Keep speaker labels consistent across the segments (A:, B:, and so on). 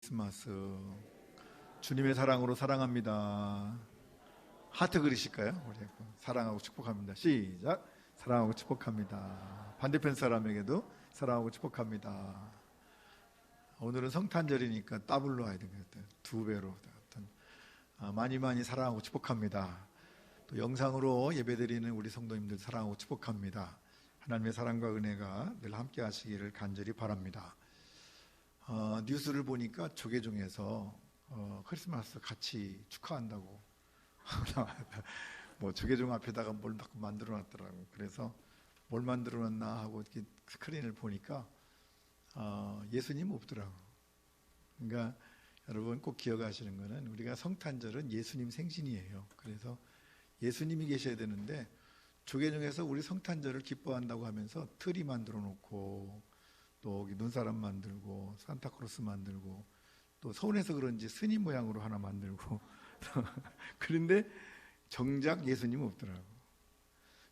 A: 크리스마스. 주님의 사랑으로 사랑합니다. 하트 그리실까요? 우리 사랑하고 축복합니다. 시작. 사랑하고 축복합니다. 반대편 사람에게도 사랑하고 축복합니다. 오늘은 성탄절이니까 더블로 해야 되겠다. 2배로. 많이 사랑하고 축복합니다. 또 영상으로 예배드리는 우리 성도님들 사랑하고 축복합니다. 하나님의 사랑과 은혜가 늘 함께 하시기를 간절히 바랍니다. 뉴스를 보니까 조계종에서 크리스마스 같이 축하한다고 뭐 조계종 앞에다가 뭘 만들어 놨더라고. 그래서 뭘 만들어 놨나 하고 이렇게 스크린을 보니까 예수님 없더라고. 그러니까 여러분 꼭 기억하시는 거는 우리가 성탄절은 예수님 생신이에요. 그래서 예수님이 계셔야 되는데 조계종에서 우리 성탄절을 기뻐한다고 하면서 트리 만들어 놓고 또 눈사람 만들고 산타크로스 만들고 또 서운해서 그런지 스님 모양으로 하나 만들고 그런데 정작 예수님은 없더라고.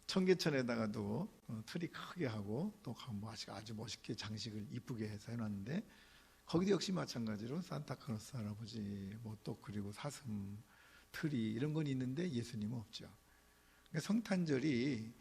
A: 청계천에다가도 트리 크게 하고 또 아주 멋있게 장식을 이쁘게 해서 해놨는데 거기도 역시 마찬가지로 산타크로스 할아버지 또 그리고 사슴 트리 이런 건 있는데 예수님은 없죠. 그러니까 성탄절이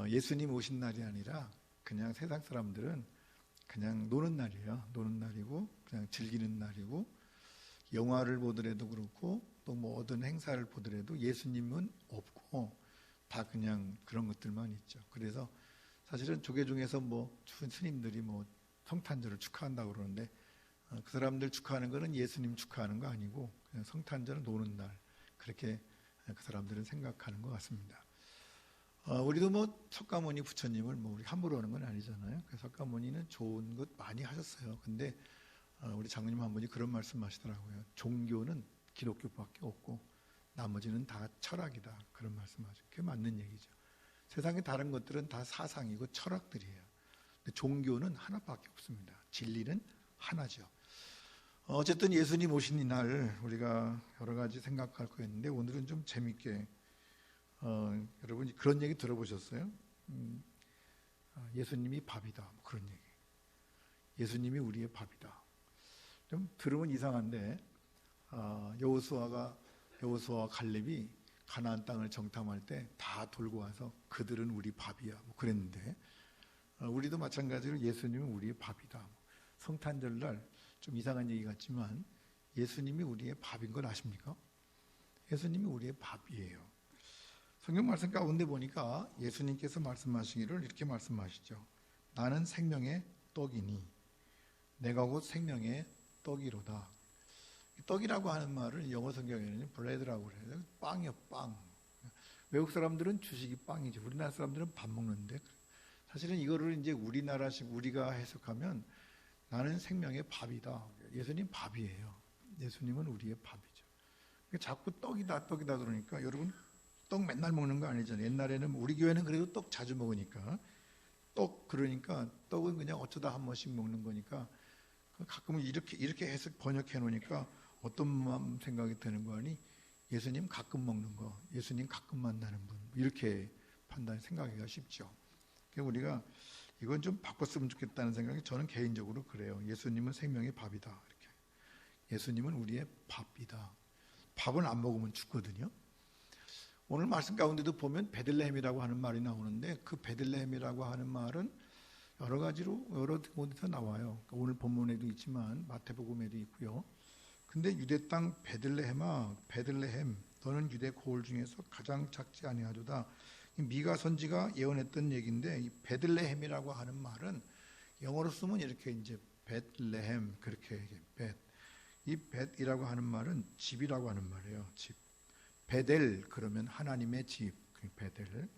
A: 예수님 오신 날이 아니라 그냥 세상 사람들은 그냥 노는 날이에요. 노는 날이고 그냥 즐기는 날이고 영화를 보더라도 그렇고 또 뭐 어떤 행사를 보더라도 예수님은 없고 다 그냥 그런 것들만 있죠. 그래서 사실은 조계종에서 스님들이 성탄절을 축하한다고 그러는데 그 사람들 축하하는 거는 예수님 축하하는 거 아니고 그냥 성탄절은 노는 날 그렇게 그 사람들은 생각하는 것 같습니다. 우리도 석가모니 부처님을 우리 함부로 하는 건 아니잖아요. 석가모니는 좋은 것 많이 하셨어요. 근데 우리 장로님 한 분이 그런 말씀하시더라고요. 종교는 기독교밖에 없고 나머지는 다 철학이다. 그런 말씀하죠. 그게 맞는 얘기죠. 세상의 다른 것들은 다 사상이고 철학들이에요. 근데 종교는 하나밖에 없습니다. 진리는 하나죠. 어쨌든 예수님 오신 이날 우리가 여러 가지 생각할 거였는데 오늘은 좀 재밌게 여러분 그런 얘기 들어보셨어요? 예수님이 밥이다. 그런 얘기. 예수님이 우리의 밥이다. 좀 들으면 이상한데 여호수아와 갈렙이 가나안 땅을 정탐할 때 다 돌고 와서 그들은 우리 밥이야. 그랬는데 우리도 마찬가지로 예수님은 우리의 밥이다. 성탄절날 좀 이상한 얘기 같지만 예수님이 우리의 밥인 걸 아십니까? 예수님이 우리의 밥이에요. 성경 말씀 가운데 보니까 예수님께서 말씀하시기를 이렇게 말씀하시죠. 나는 생명의 떡이니 내가 곧 생명의 떡이로다. 떡이라고 하는 말을 영어 성경에는 브레드라고 그래요. 빵이요, 빵. 외국 사람들은 주식이 빵이죠. 우리나라 사람들은 밥 먹는데 사실은 이거를 이제 우리나라식 우리가 해석하면 나는 생명의 밥이다. 예수님 밥이에요. 예수님은 우리의 밥이죠. 자꾸 떡이다 그러니까 여러분 떡 맨날 먹는 거 아니잖아요. 옛날에는 우리 교회는 그래도 떡 자주 먹으니까 그러니까 떡은 그냥 어쩌다 한 번씩 먹는 거니까 가끔은 이렇게 해석 번역해 놓으니까 어떤 생각이 드는 거 아니? 예수님 가끔 먹는 거, 예수님 가끔 만나는 분 이렇게 생각하기가 쉽죠. 그러니까 우리가 이건 좀 바꿨으면 좋겠다는 생각이 저는 개인적으로 그래요. 예수님은 생명의 밥이다. 이렇게. 예수님은 우리의 밥이다. 밥은 안 먹으면 죽거든요. 오늘 말씀 가운데도 보면 베들레헴이라고 하는 말이 나오는데 그 베들레헴이라고 하는 말은 여러 가지로 여러 곳에서 나와요. 오늘 본문에도 있지만 마태복음에도 있고요. 근데 유대 땅 베들레헴아 베들레헴 너는 유대 고을 중에서 가장 작지 아니하도다. 미가 선지가 예언했던 얘기인데 이 베들레헴이라고 하는 말은 영어로 쓰면 이렇게 이제 베들레헴 그렇게 이 벳이라고 하는 말은 집이라고 하는 말이에요. 집. 베델 그러면 하나님의 집. 베델.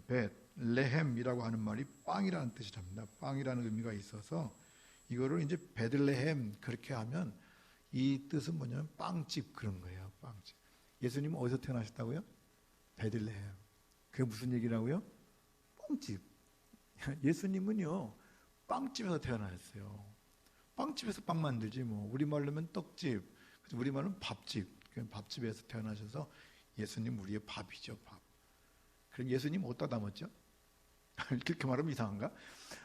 A: 베들레헴이라고 하는 말이 빵이라는 뜻이랍니다. 빵이라는 의미가 있어서 이거를 이제 베들레헴 그렇게 하면 이 뜻은 뭐냐면 빵집 그런 거예요. 빵집. 예수님은 어디서 태어나셨다고요? 베들레헴. 그게 무슨 얘기라고요? 빵집. 예수님은요 빵집에서 태어나셨어요. 빵집에서 빵 만들지 뭐. 우리말로 하면 떡집, 우리말로는 밥집. 밥집에서 태어나셔서 예수님 우리의 밥이죠. 밥. 그럼 예수님 어디다 담았죠? 이렇게 말하면 이상한가?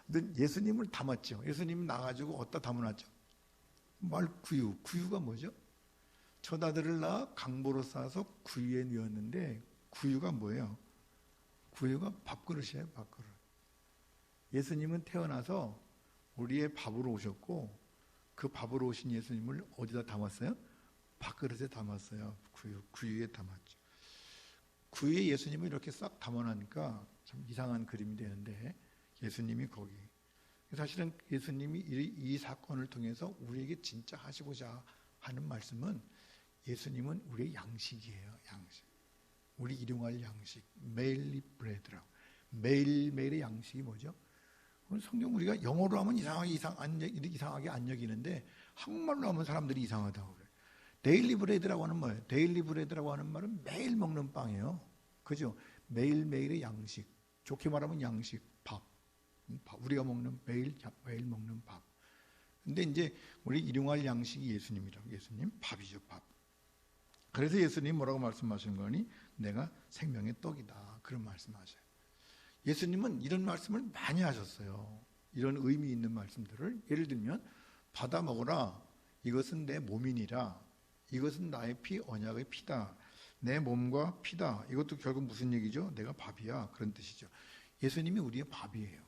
A: 근데 예수님을 담았죠. 예수님 나가지고 어디다 담아놨죠? 말 구유가 뭐죠? 젖아들을 낳아 강보로 싸서 구유에 누웠는데 구유가 뭐예요? 구유가 밥그릇이에요. 밥그릇. 예수님은 태어나서 우리의 밥으로 오셨고 그 밥으로 오신 예수님을 어디다 담았어요? 밥그릇에 담았어요. 구유에 담았죠. 구유에 예수님을 이렇게 싹 담아놓으니까 참 이상한 그림이 되는데 예수님이 거기. 사실은 예수님이 이 사건을 통해서 우리에게 진짜 하시고자 하는 말씀은 예수님은 우리의 양식이에요. 양식. 우리 일용할 양식. 메일리 브레드라고. 매일매일의 양식이 뭐죠? 성경 우리가 영어로 하면 이상하게 안 여기는데 한국말로 하면 사람들이 이상하다고 그래요. 데일리 브레드라고 하는 뭐예요? 데일리 브레드라고 하는 말은 매일 먹는 빵이에요. 그죠? 매일매일의 양식. 좋게 말하면 양식, 밥. 우리가 먹는 매일 먹는 밥. 근데 이제 우리 일용할 양식이 예수님이라고. 예수님 밥이죠, 밥. 그래서 예수님 뭐라고 말씀하신 거니? 내가 생명의 떡이다. 그런 말씀하셔요. 예수님은 이런 말씀을 많이 하셨어요. 이런 의미 있는 말씀들을. 예를 들면 받아 먹으라. 이것은 내 몸이니라. 이것은 나의 피 언약의 피다. 내 몸과 피다. 이것도 결국 무슨 얘기죠? 내가 밥이야. 그런 뜻이죠. 예수님이 우리의 밥이에요.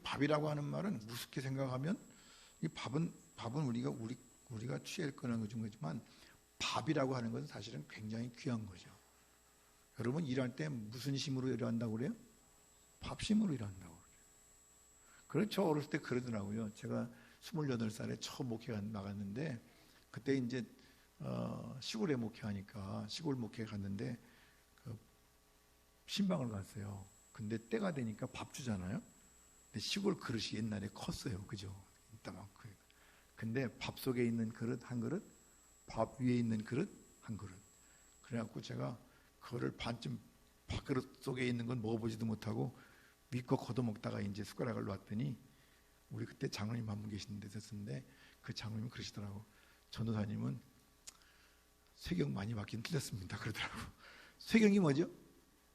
A: 밥이라고 하는 말은 무섭게 생각하면 이 밥은 우리가 취할 거는 거지만 밥이라고 하는 것은 사실은 굉장히 귀한 거죠. 여러분 일할 때 무슨 힘으로 일한다고 그래요? 밥심으로 일한다고 그래요. 그렇죠. 어렸을 때 그러더라고요. 제가 28살에 처음 목회 나갔는데 그때 이제 시골에 목회하니까 시골 목회 갔는데 그 신방을 갔어요. 근데 때가 되니까 밥 주잖아요. 근데 시골 그릇이 옛날에 컸어요. 그죠? 이따만큼. 근데 밥 속에 있는 그릇 한 그릇, 밥 위에 있는 그릇 한 그릇. 그래갖고 제가 그거를 반쯤 밥그릇 속에 있는 건 먹어보지도 못하고 믿고 걷어먹다가 이제 숟가락을 놨더니 우리 그때 장로님 한 분 계시는데 됐었는데 그 장로님이 그러시더라고. 전도사님은 세경 많이 받긴 틀렸습니다. 그러더라고. 세경이 뭐죠?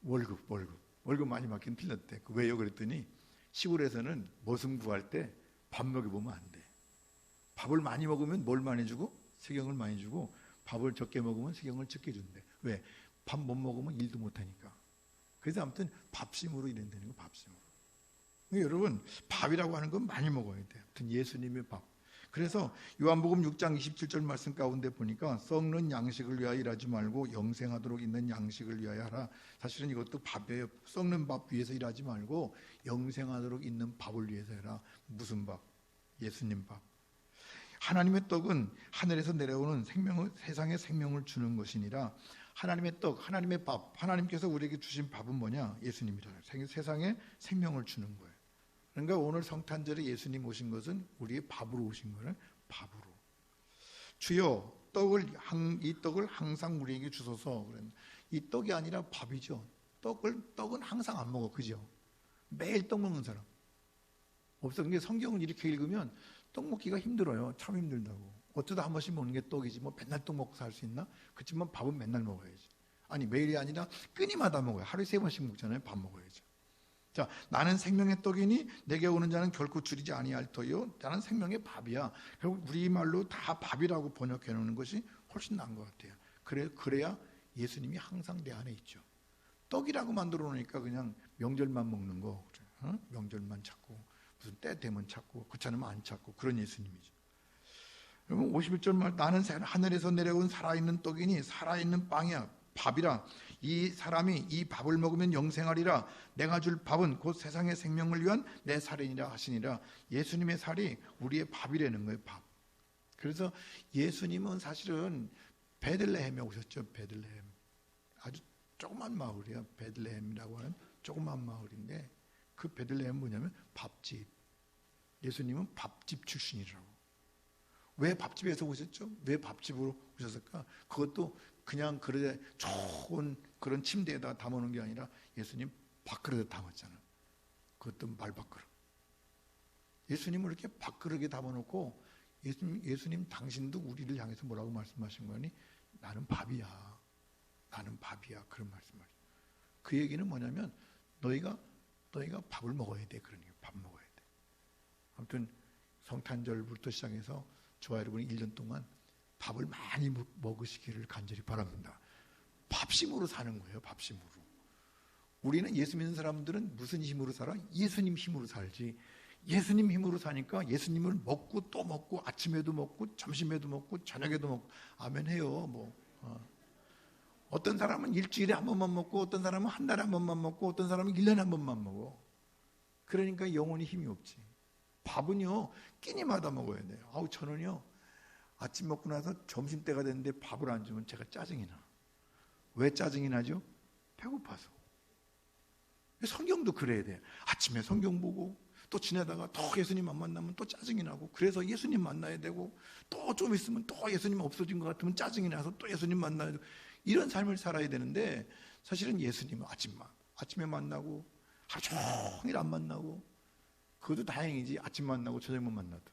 A: 월급 많이 받긴 틀렸대. 왜요? 그랬더니 시골에서는 머슴 구할 때 밥 먹여보면 안 돼. 밥을 많이 먹으면 뭘 많이 주고? 세경을 많이 주고 밥을 적게 먹으면 세경을 적게 준대. 왜? 밥 못 먹으면 일도 못하니까. 그래서 아무튼 밥심으로 일한다는 거 밥심으로. 여러분 밥이라고 하는 건 많이 먹어야 돼요. 아무튼 예수님의 밥. 그래서 요한복음 6장 27절 말씀 가운데 보니까 썩는 양식을 위하여 일하지 말고 영생하도록 있는 양식을 위하여 하라. 사실은 이것도 밥이에요. 썩는 밥 위해서 일하지 말고 영생하도록 있는 밥을 위해서 해라. 무슨 밥? 예수님 밥. 하나님의 떡은 하늘에서 내려오는 세상에 생명을 주는 것이니라. 하나님의 떡, 하나님의 밥, 하나님께서 우리에게 주신 밥은 뭐냐? 예수님이잖아요. 세상에 생명을 주는 거예요. 그러니까 오늘 성탄절에 예수님 오신 것은 우리의 밥으로 오신 거예요. 밥으로. 주여 이 떡을 항상 우리에게 주소서. 이 떡이 아니라 밥이죠. 떡은 항상 안 먹어. 그죠? 매일 떡 먹는 사람 없어. 그러니까 성경을 이렇게 읽으면 떡 먹기가 힘들어요. 참 힘들다고. 어쩌다 한 번씩 먹는 게 떡이지. 뭐 맨날 떡 먹고 살 수 있나? 그렇지만 밥은 맨날 먹어야지. 아니 매일이 아니라 끊임마다 먹어요. 하루에 3번씩 먹잖아요. 밥 먹어야죠. 자, 나는 생명의 떡이니 내게 오는 자는 결코 줄이지 아니할 터요. 나는 생명의 밥이야. 결국 우리말로 다 밥이라고 번역해 놓는 것이 훨씬 나은 것 같아요. 그래야 예수님이 항상 내 안에 있죠. 떡이라고 만들어 놓으니까 그냥 명절만 먹는 거. 명절만 찾고 무슨 때 되면 찾고 그렇지 않으면 안 찾고 그런 예수님이죠. 여러분 51절 말 나는 하늘에서 내려온 살아있는 떡이니 살아있는 빵이야. 밥이라. 이 사람이 이 밥을 먹으면 영생하리라. 내가 줄 밥은 곧 세상의 생명을 위한 내 살이니라 하시니라. 예수님의 살이 우리의 밥이라는 거예요. 밥. 그래서 예수님은 사실은 베들레헴에 오셨죠. 베들레헴. 아주 조그만 마을이에요. 베들레헴이라고 하는 조그만 마을인데 그 베들레헴은 뭐냐면 밥집. 예수님은 밥집 출신이라고. 왜 밥집에서 오셨죠? 왜 밥집으로 오셨을까? 그것도 그냥 그릇에 좋은 그런 침대에다 담아놓은 게 아니라 예수님 밥그릇에 담았잖아. 그것도 말밥그릇. 예수님을 이렇게 밥그릇에 담아놓고 예수님 당신도 우리를 향해서 뭐라고 말씀하신 거니? 나는 밥이야. 나는 밥이야. 그런 말씀을. 그 얘기는 뭐냐면 너희가 밥을 먹어야 돼. 그러니까 밥 먹어야 돼. 아무튼 성탄절부터 시작해서 저와 여러분이 1년 동안 밥을 많이 먹으시기를 간절히 바랍니다. 밥심으로 사는 거예요. 밥심으로. 우리는 예수 믿는 사람들은 무슨 힘으로 살아? 예수님 힘으로 살지. 예수님 힘으로 사니까 예수님을 먹고 또 먹고 아침에도 먹고 점심에도 먹고 저녁에도 먹고 아멘 해요. 어떤 사람은 일주일에 한 번만 먹고 어떤 사람은 한 달에 한 번만 먹고 어떤 사람은 1년에 한 번만 먹어. 그러니까 영혼이 힘이 없지. 밥은요 끼니마다 먹어야 돼요. 저는요 아침 먹고 나서 점심때가 됐는데 밥을 안 주면 제가 짜증이 나. 왜 짜증이 나죠? 배고파서. 성경도 그래야 돼. 아침에 성경 보고 또 지내다가 더 예수님 안 만나면 또 짜증이 나고, 그래서 예수님 만나야 되고, 또 좀 있으면 또 예수님 없어진 것 같으면 짜증이 나서 또 예수님 만나야 되고, 이런 삶을 살아야 되는데 사실은 예수님은 아침에 만나고 하루 종일 안 만나고, 그것도 다행이지. 아침 만나고 저녁만 만나도.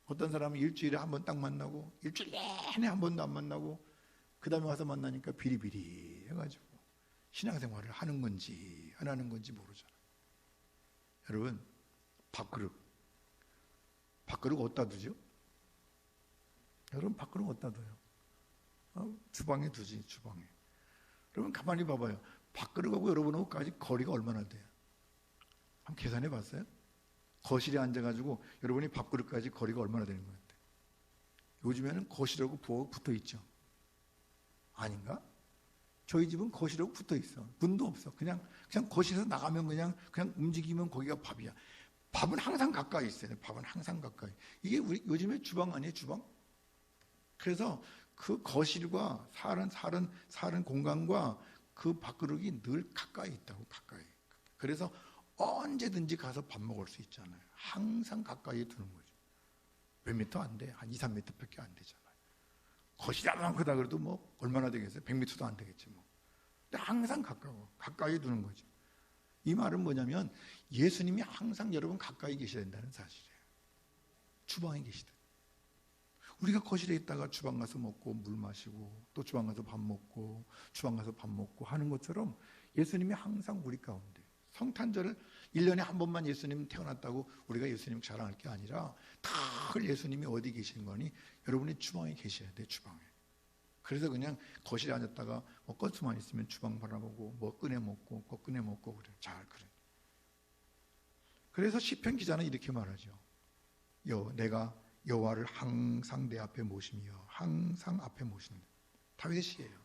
A: 어떤 사람은 일주일에 한 번 딱 만나고 일주일 내내 한 번도 안 만나고 그 다음에 와서 만나니까 비리비리 해가지고 신앙생활을 하는 건지 안 하는 건지 모르잖아요. 여러분, 밥그릇 어디다 두죠? 여러분, 밥그릇 어디다 둬요? 주방에 두지. 주방에. 여러분 가만히 봐봐요. 밥그릇하고 여러분하고까지 거리가 얼마나 돼요? 한번 계산해 봤어요? 거실에 앉아가지고 여러분이 밥그릇까지 거리가 얼마나 되는 것 같아요? 요즘에는 거실하고 부엌 붙어 있죠? 아닌가? 저희 집은 거실하고 붙어 있어. 문도 없어. 그냥 거실에서 나가면 그냥 움직이면 거기가 밥이야. 밥은 항상 가까이 있어요. 밥은 항상 가까이. 이게 우리 요즘에 주방 아니에요? 주방? 그래서 그 거실과 사는 공간과 그 밥그릇이 늘 가까이 있다고. 가까이. 그래서 언제든지 가서 밥 먹을 수 있잖아요. 항상 가까이 두는 거죠. 몇 미터 안 돼. 한 2, 3미터밖에 안 되잖아요. 거실이 얼마나 크다 그래도 뭐 얼마나 되겠어요? 100미터도 안 되겠지 뭐. 근데 항상 가까이 두는 거죠. 이 말은 뭐냐면 예수님이 항상 여러분 가까이 계셔야 된다는 사실이에요. 주방에 계시듯. 우리가 거실에 있다가 주방 가서 먹고 물 마시고 또 주방 가서 밥 먹고 주방 가서 밥 먹고 하는 것처럼 예수님이 항상 우리 가운데. 성탄절을 1년에 한 번만 예수님 태어났다고 우리가 예수님 자랑할 게 아니라 늘 예수님이 어디 계신 거니? 여러분이 주방에 계셔야 돼. 주방에. 그래서 그냥 거실에 앉았다가 건수만 있으면 주방 바라보고 뭐 꺼내 먹고 그거 꺼내 먹고 그래. 잘 그래. 그래서 시편 기자는 이렇게 말하죠. 내가 여호와를 항상 내 앞에 모시며 항상 앞에 모신다. 다윗의 시예요.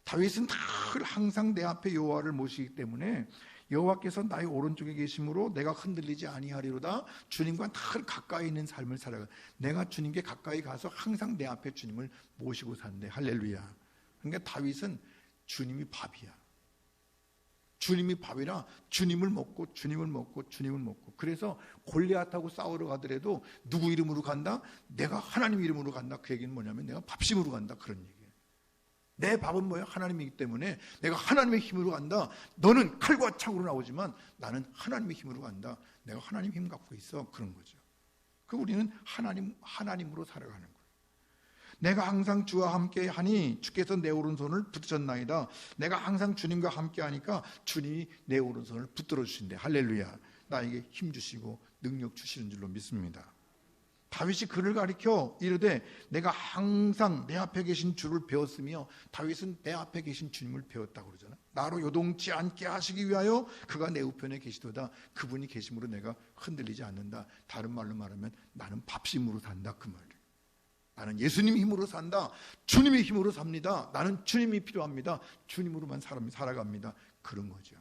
A: 다윗은 늘 항상 내 앞에 여호와를 모시기 때문에 여호와께서 나의 오른쪽에 계심으로 내가 흔들리지 아니하리로다. 주님과 늘 가까이 있는 삶을 살아가. 내가 주님께 가까이 가서 항상 내 앞에 주님을 모시고 산대. 할렐루야. 그러니까 다윗은 주님이 밥이야. 주님이 밥이라 주님을 먹고 주님을 먹고 주님을 먹고. 그래서 골리앗하고 싸우러 가더라도 누구 이름으로 간다? 내가 하나님 이름으로 간다. 그 얘기는 뭐냐면 내가 밥심으로 간다. 그런 얘기예요. 내 밥은 뭐예요? 하나님이기 때문에 내가 하나님의 힘으로 간다. 너는 칼과 창으로 나오지만 나는 하나님의 힘으로 간다. 내가 하나님 힘 갖고 있어. 그런 거죠. 그 우리는 하나님으로 살아가는 거예요. 내가 항상 주와 함께 하니 주께서 내 오른손을 붙드셨나이다. 내가 항상 주님과 함께 하니까 주님이 내 오른손을 붙들어 주신대. 할렐루야. 나에게 힘 주시고 능력 주시는 줄로 믿습니다. 다윗이 그를 가리켜 이르되 내가 항상 내 앞에 계신 주를 배웠으며, 다윗은 내 앞에 계신 주님을 배웠다고 그러잖아요. 나로 요동치 않게 하시기 위하여 그가 내 우편에 계시도다. 그분이 계심으로 내가 흔들리지 않는다. 다른 말로 말하면 나는 밥심으로 산다. 그 말이에요. 나는 예수님 힘으로 산다. 주님의 힘으로 삽니다. 나는 주님이 필요합니다. 주님으로만 살아갑니다. 그런 거죠.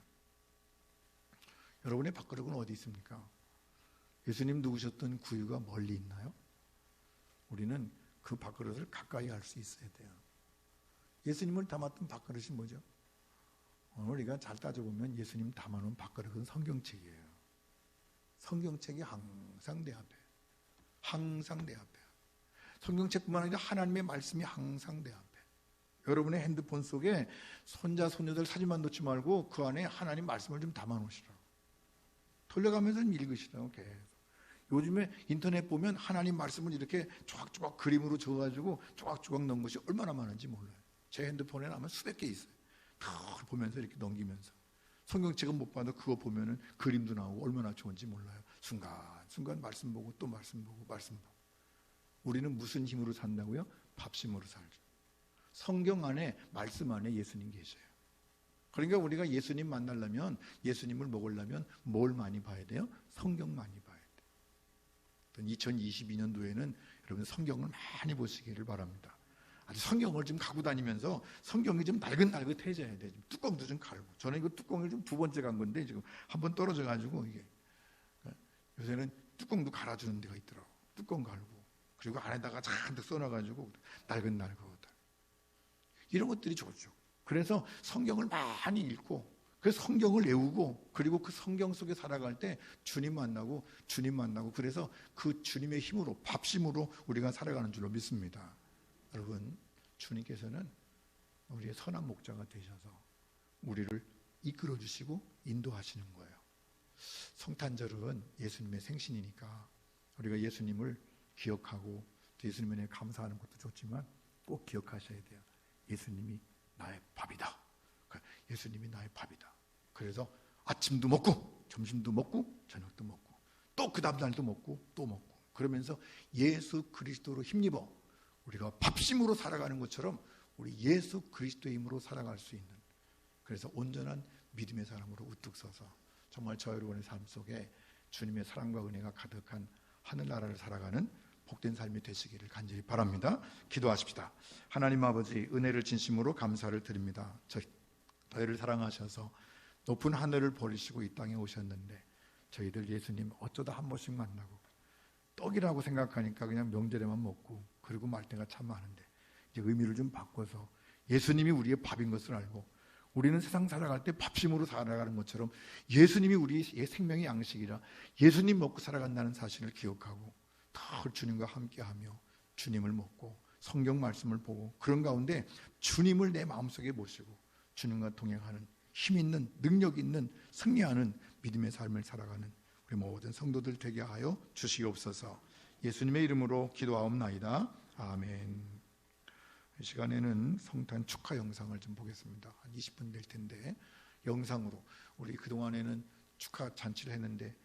A: 여러분의 밥그릇은 어디 있습니까? 예수님 누구셨던 구유가 멀리 있나요? 우리는 그 밥그릇을 가까이 할 수 있어야 돼요. 예수님을 담았던 밥그릇이 뭐죠? 오늘 우리가 잘 따져보면 예수님 담아놓은 밥그릇은 성경책이에요. 성경책이 항상 내 앞에. 항상 내 앞에. 성경책뿐만 아니라 하나님의 말씀이 항상 내 앞에. 여러분의 핸드폰 속에 손자, 손녀들 사진만 놓지 말고 그 안에 하나님 말씀을 좀 담아놓으시라고. 돌려가면서 읽으시라고 계속. 요즘에 인터넷 보면 하나님 말씀을 이렇게 조각조각 그림으로 적어가지고 조각조각 넣은 것이 얼마나 많은지 몰라요. 제 핸드폰에는 아마 수백 개 있어요. 다 보면서 이렇게 넘기면서. 성경책은 못 봐도 그거 보면은 그림도 나오고 얼마나 좋은지 몰라요. 순간순간 말씀 보고 또 말씀 보고 말씀 보고. 우리는 무슨 힘으로 산다고요? 밥심으로 살죠. 성경 안에, 말씀 안에 예수님 계셔요. 그러니까 우리가 예수님 만나려면, 예수님을 먹으려면 뭘 많이 봐야 돼요? 성경 많이 봐야 돼요. 2022년도에는 여러분 성경을 많이 보시기를 바랍니다. 아주 성경을 좀 갖고 다니면서 성경이 좀 날긋날긋해져야 돼. 뚜껑도 좀 갈고. 저는 이거 뚜껑을 좀 두 번째 간 건데 지금 한 번 떨어져가지고 이게 요새는 뚜껑도 갈아주는 데가 있더라고. 뚜껑 갈고 그리고 안에다가 잔뜩 써놔가지고 날긋날긋하다. 이런 것들이 좋죠. 그래서 성경을 많이 읽고 그 성경을 외우고 그리고 그 성경 속에 살아갈 때 주님 만나고 그래서 그 주님의 힘으로 밥심으로 우리가 살아가는 줄로 믿습니다. 여러분, 주님께서는 우리의 선한 목자가 되셔서 우리를 이끌어 주시고 인도하시는 거예요. 성탄절은 예수님의 생신이니까 우리가 예수님을 기억하고 예수님에 대해 감사하는 것도 좋지만 꼭 기억하셔야 돼요. 예수님이 나의 밥이다. 예수님이 나의 밥이다. 그래서 아침도 먹고 점심도 먹고 저녁도 먹고 또 그 다음 날도 먹고 또 먹고 그러면서 예수 그리스도로 힘입어 우리가 밥심으로 살아가는 것처럼 우리 예수 그리스도의 힘으로 살아갈 수 있는, 그래서 온전한 믿음의 사람으로 우뚝 서서 정말 저 여러분의 삶 속에 주님의 사랑과 은혜가 가득한 하늘나라를 살아가는 복된 삶이 되시기를 간절히 바랍니다. 기도하십시다. 하나님 아버지, 은혜를 진심으로 감사를 드립니다. 저희를 사랑하셔서 높은 하늘을 버리시고 이 땅에 오셨는데 저희들 예수님 어쩌다 한 번씩 만나고 떡이라고 생각하니까 그냥 명절에만 먹고 그리고 말 때가 참 많은데 이제 의미를 좀 바꿔서 예수님이 우리의 밥인 것을 알고 우리는 세상 살아갈 때 밥심으로 살아가는 것처럼 예수님이 우리의 생명의 양식이라 예수님 먹고 살아간다는 사실을 기억하고 더 주님과 함께하며 주님을 먹고 성경 말씀을 보고 그런 가운데 주님을 내 마음속에 모시고 주님과 동행하는 힘 있는, 능력 있는, 승리하는 믿음의 삶을 살아가는 우리 모든 성도들 되게 하여 주시옵소서. 예수님의 이름으로 기도하옵나이다. 아멘. 이 시간에는 성탄 축하 영상을 좀 보겠습니다. 한 20분 될 텐데 영상으로 우리 그동안에는 축하 잔치를 했는데